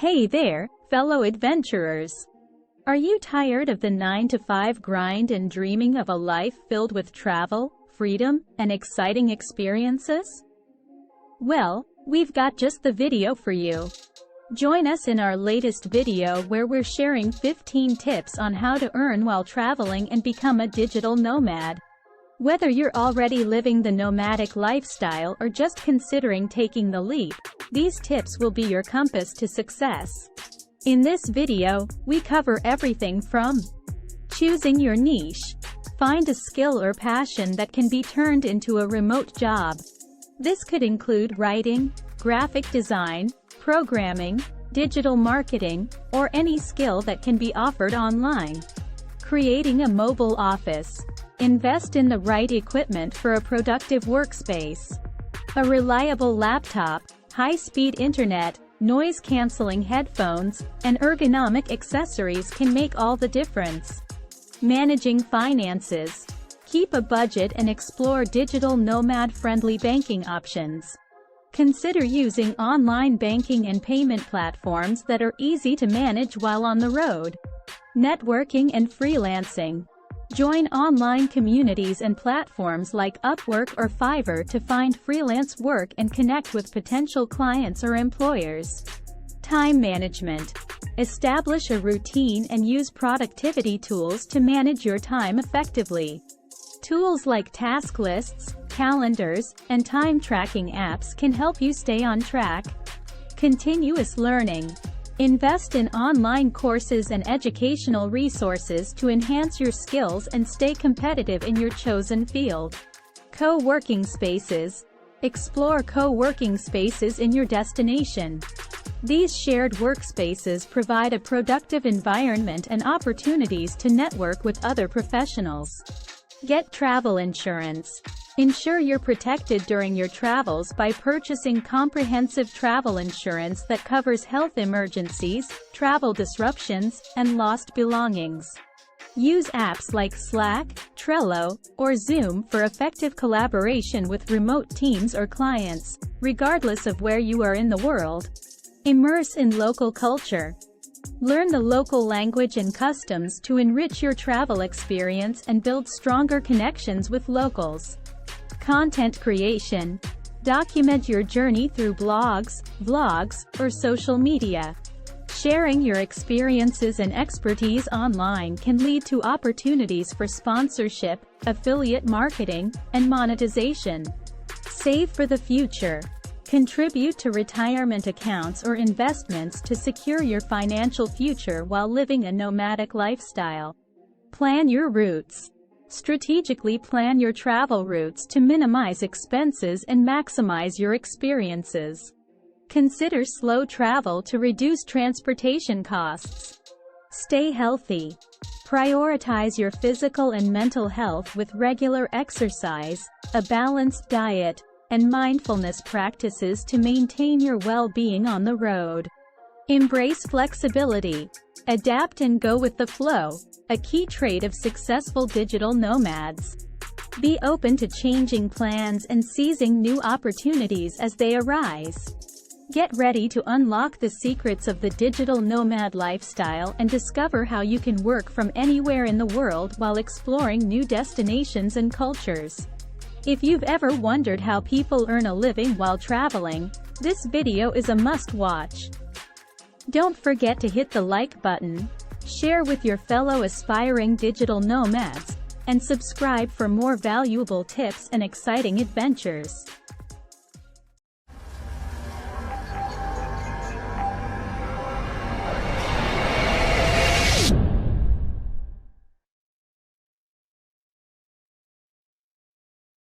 Hey there, fellow adventurers! Are you tired of the 9-to-5 grind and dreaming of a life filled with travel, freedom, and exciting experiences? Well, we've got just the video for you. Join us in our latest video where we're sharing 15 tips on how to earn while traveling and become a digital nomad. Whether you're already living the nomadic lifestyle or just considering taking the leap, these tips will be your compass to success. In this video, we cover everything from choosing your niche. Find a skill or passion that can be turned into a remote job. This could include writing, graphic design, programming, digital marketing, or any skill that can be offered online. Creating a mobile office. Invest in the right equipment for a productive workspace. A reliable laptop, high-speed internet, noise-canceling headphones, and ergonomic accessories can make all the difference. Managing finances. Keep a budget and explore digital nomad-friendly banking options. Consider using online banking and payment platforms that are easy to manage while on the road. Networking and freelancing. Join online communities and platforms like Upwork or Fiverr to find freelance work and connect with potential clients or employers. Time management. Establish a routine and use productivity tools to manage your time effectively. Tools like task lists, calendars, and time tracking apps can help you stay on track. Continuous learning. Invest in online courses and educational resources to enhance your skills and stay competitive in your chosen field. Co-working spaces. Explore co-working spaces in your destination. These shared workspaces provide a productive environment and opportunities to network with other professionals. Get travel insurance. Ensure you're protected during your travels by purchasing comprehensive travel insurance that covers health emergencies, travel disruptions, and lost belongings. Use apps like Slack, Trello, or Zoom for effective collaboration with remote teams or clients, regardless of where you are in the world. Immerse in local culture. Learn the local language and customs to enrich your travel experience and build stronger connections with locals. Content creation. Document your journey through blogs, vlogs, or social media. Sharing your experiences and expertise online can lead to opportunities for sponsorship, affiliate marketing, and monetization. Save for the future. Contribute to retirement accounts or investments to secure your financial future while living a nomadic lifestyle. Plan your routes. Strategically plan your travel routes to minimize expenses and maximize your experiences. Consider slow travel to reduce transportation costs. Stay healthy. Prioritize your physical and mental health with regular exercise, a balanced diet, and mindfulness practices to maintain your well-being on the road. Embrace flexibility. Adapt and go with the flow, a key trait of successful digital nomads. Be open to changing plans and seizing new opportunities as they arise. Get ready to unlock the secrets of the digital nomad lifestyle and discover how you can work from anywhere in the world while exploring new destinations and cultures. If you've ever wondered how people earn a living while traveling, this video is a must-watch. Don't forget to hit the like button, share with your fellow aspiring digital nomads, and subscribe for more valuable tips and exciting adventures.